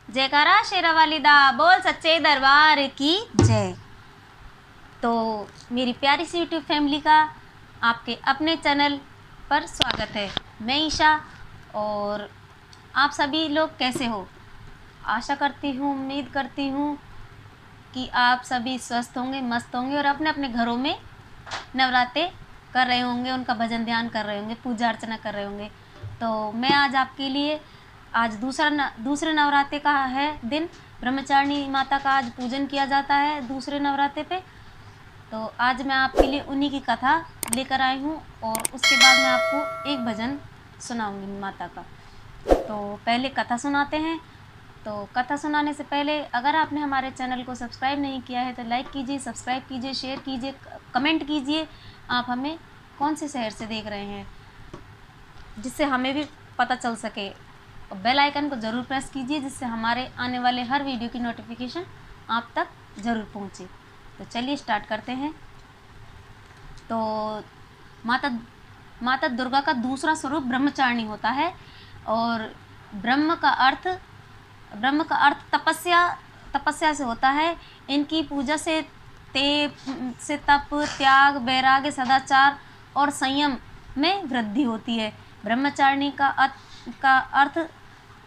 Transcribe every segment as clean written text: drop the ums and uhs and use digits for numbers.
जयकारा शेरा वालिदा बोल सच्चे दरबार की जय। तो मेरी प्यारी सी यूट्यूब फैमिली का आपके अपने चैनल पर स्वागत है। मैं ईशा और आप सभी लोग कैसे हो? आशा करती हूँ, उम्मीद करती हूँ कि आप सभी स्वस्थ होंगे, मस्त होंगे और अपने अपने घरों में नवरात्रे कर रहे होंगे, उनका भजन ध्यान कर रहे होंगे, पूजा अर्चना कर रहे होंगे। तो मैं आज आपके लिए आज दूसरे नवरात्रे का है दिन। ब्रह्मचारिणी माता का आज पूजन किया जाता है दूसरे नवरात्रे पे। तो आज मैं आपके लिए उन्हीं की कथा लेकर आई हूँ और उसके बाद मैं आपको एक भजन सुनाऊंगी माता का। तो पहले कथा सुनाते हैं। तो कथा सुनाने से पहले अगर आपने हमारे चैनल को सब्सक्राइब नहीं किया है तो लाइक कीजिए, सब्सक्राइब कीजिए, शेयर कीजिए, कमेंट कीजिए आप हमें कौन से शहर से देख रहे हैं, जिससे हमें भी पता चल सके। और बेल आइकन को ज़रूर प्रेस कीजिए जिससे हमारे आने वाले हर वीडियो की नोटिफिकेशन आप तक ज़रूर पहुँचे। तो चलिए स्टार्ट करते हैं। तो माता दुर्गा का दूसरा स्वरूप ब्रह्मचारिणी होता है और ब्रह्म का अर्थ तपस्या से होता है। इनकी पूजा से तप, त्याग, वैराग्य, सदाचार और संयम में वृद्धि होती है। ब्रह्मचारिणी का अर्थ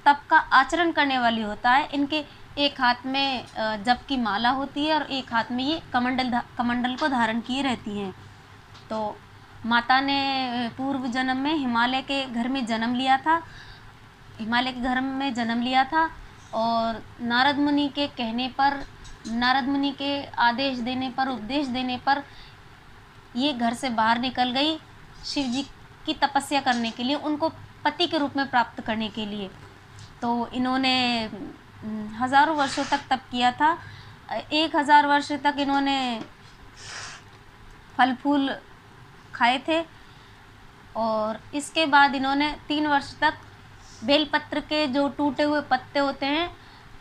तप का आचरण करने वाली होता है। इनके एक हाथ में जप की माला होती है और एक हाथ में ये कमंडल को धारण किए रहती हैं। तो माता ने पूर्व जन्म में हिमालय के घर में जन्म लिया था और नारद मुनि के कहने पर, नारद मुनि के आदेश देने पर, उपदेश देने पर ये घर से बाहर निकल गई शिव जी की तपस्या करने के लिए, उनको पति के रूप में प्राप्त करने के लिए। तो इन्होंने हज़ारों वर्षों तक तप किया था। 1000 वर्ष तक इन्होंने फल फूल खाए थे और इसके बाद इन्होंने 3 वर्ष तक बेलपत्र के जो टूटे हुए पत्ते होते हैं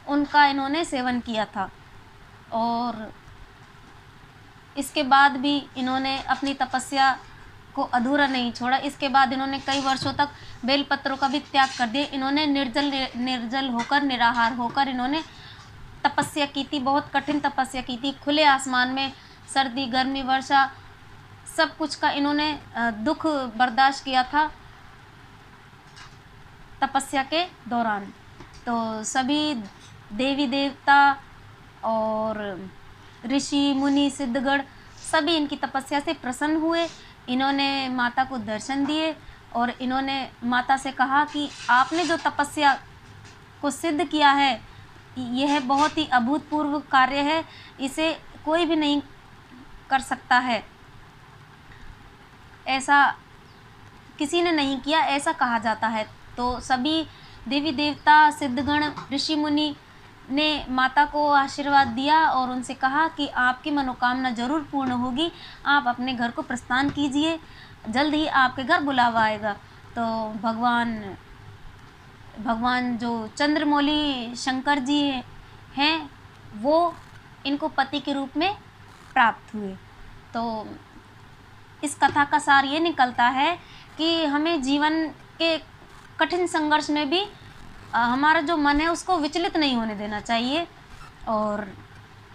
उनका इन्होंने सेवन किया था। और इसके बाद भी इन्होंने अपनी तपस्या को अधूरा नहीं छोड़ा। इसके बाद इन्होंने कई वर्षों तक बेलपत्रों का भी त्याग कर दिया। इन्होंने निर्जल होकर, निराहार होकर इन्होंने तपस्या की थी, बहुत कठिन तपस्या की थी। खुले आसमान में सर्दी, गर्मी, वर्षा सब कुछ का इन्होंने दुख बर्दाश्त किया था तपस्या के दौरान। तो सभी देवी देवता और ऋषि मुनि सिद्धगण सभी इनकी तपस्या से प्रसन्न हुए। इन्होंने माता को दर्शन दिए और इन्होंने माता से कहा कि आपने जो तपस्या को सिद्ध किया है यह बहुत ही अभूतपूर्व कार्य है, इसे कोई भी नहीं कर सकता है, ऐसा किसी ने नहीं किया, ऐसा कहा जाता है। तो सभी देवी देवता, सिद्धगण, ऋषि मुनि ने माता को आशीर्वाद दिया और उनसे कहा कि आपकी मनोकामना जरूर पूर्ण होगी, आप अपने घर को प्रस्थान कीजिए, जल्द ही आपके घर बुलावा आएगा। तो भगवान जो चंद्रमौली शंकर जी हैं वो इनको पति के रूप में प्राप्त हुए। तो इस कथा का सार ये निकलता है कि हमें जीवन के कठिन संघर्ष में भी हमारा जो मन है उसको विचलित नहीं होने देना चाहिए और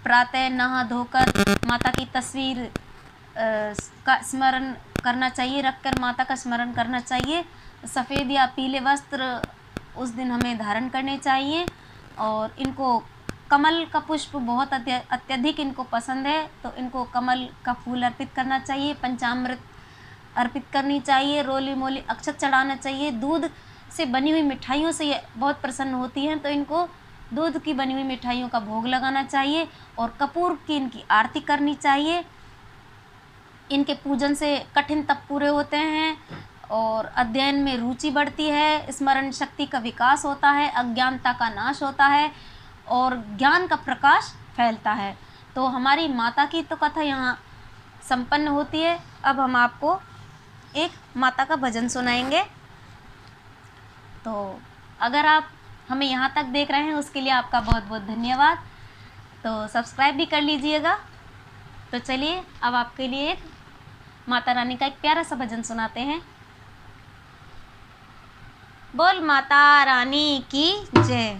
प्रातः नहा धोकर माता की तस्वीर का स्मरण करना चाहिए, रखकर माता का स्मरण करना चाहिए। सफ़ेद या पीले वस्त्र उस दिन हमें धारण करने चाहिए और इनको कमल का पुष्प बहुत अत्यधिक इनको पसंद है तो इनको कमल का फूल अर्पित करना चाहिए, पंचामृत अर्पित करनी चाहिए, रोली मोली अक्षत चढ़ाना चाहिए। दूध से बनी हुई मिठाइयों से ये बहुत प्रसन्न होती हैं तो इनको दूध की बनी हुई मिठाइयों का भोग लगाना चाहिए और कपूर की इनकी आरती करनी चाहिए। इनके पूजन से कठिन तप पूरे होते हैं और अध्ययन में रुचि बढ़ती है, स्मरण शक्ति का विकास होता है, अज्ञानता का नाश होता है और ज्ञान का प्रकाश फैलता है। तो हमारी माता की तो कथा यहाँ संपन्न होती है। अब हम आपको एक माता का भजन सुनाएंगे। तो अगर आप हमें यहाँ तक देख रहे हैं उसके लिए आपका बहुत बहुत धन्यवाद। तो सब्सक्राइब भी कर लीजिएगा। तो चलिए अब आपके लिए एक माता रानी का एक प्यारा सा भजन सुनाते हैं। बोल माता रानी की जय।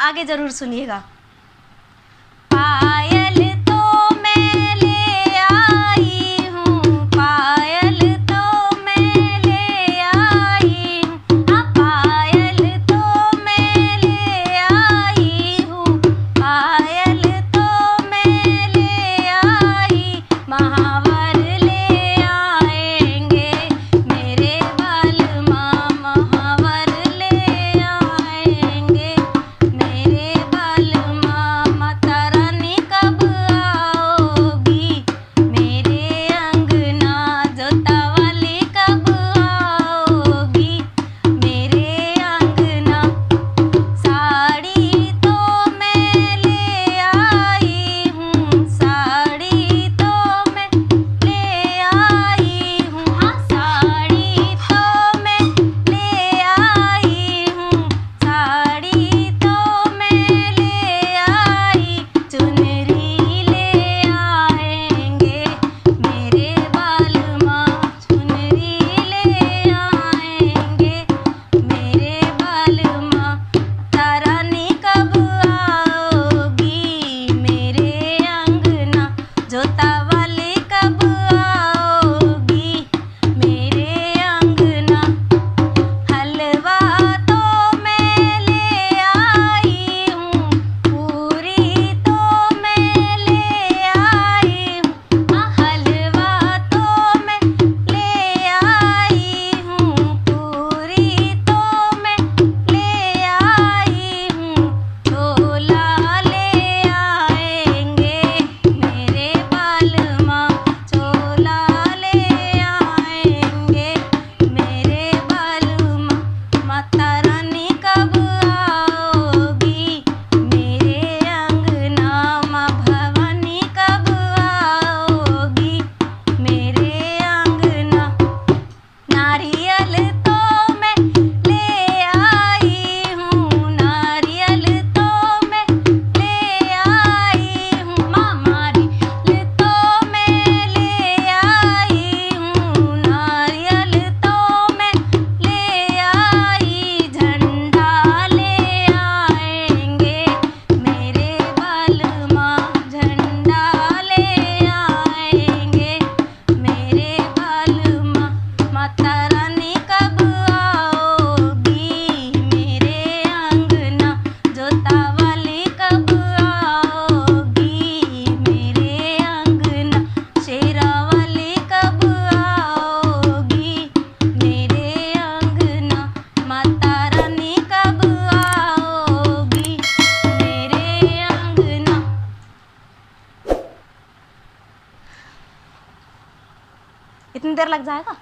आगे जरूर सुनिएगा। पायल तो मैं ले आई हूँ, पायल तो मैं ले आई हूँ, पायल तो मैं ले आई हूँ, पायल तो मैं ले आई, महावर ले आएंगे मेरे बालमा, महावर ले आएंगे मेरे बालमा, माता रानी कब आओगी मेरे अंगना, जोता वाली कब आओगी मेरे अंगना, साड़ी तो मैं ले आई हूँ, साड़ी तो मैं ले आई हूँ, हाँ साड़ी तो मैं ले आई हूँ, साड़ी तो मैं ले आई, चुनरी ले आएंगे मेरे बालमा, चुनरी ले आएंगे मेरे बालमा, तारानी कब आओगी मेरे अंगना, जोता वाली कब आओगी मेरे अंगना, हलवा तो मैं ले आई हूँ, पूरी तो मैं ले आई हूँ, हलवा तो मैं ले आई हूँ, पूरी तो मैं ले आई हूँ, छोला ले आएंगे मेरे बालमा, छोला ले आएंगे मेरे बालमा, माता रानी कब आओगी मेरे अंगना, माँ भवानी कब आओगी मेरे अंगना, नारियल तो मैं ले आई हूँ, नारियल तो मैं ले आई हूँ, नारियल तो मैं ले आई हूँ, नारियल तो मैं ले आई, झंडा ले आएंगे मेरे बालमा, झंडा ले आएंगे मेरे बालमा, माता रानी कब आओगी मेरे अंगना, जोता वाली कब आओगी मेरे अंगना, शेरा वाली कब आओगी मेरे अंगना, माता रानी कब आओगी मेरे अंगना। इतनी देर लग जाएगा?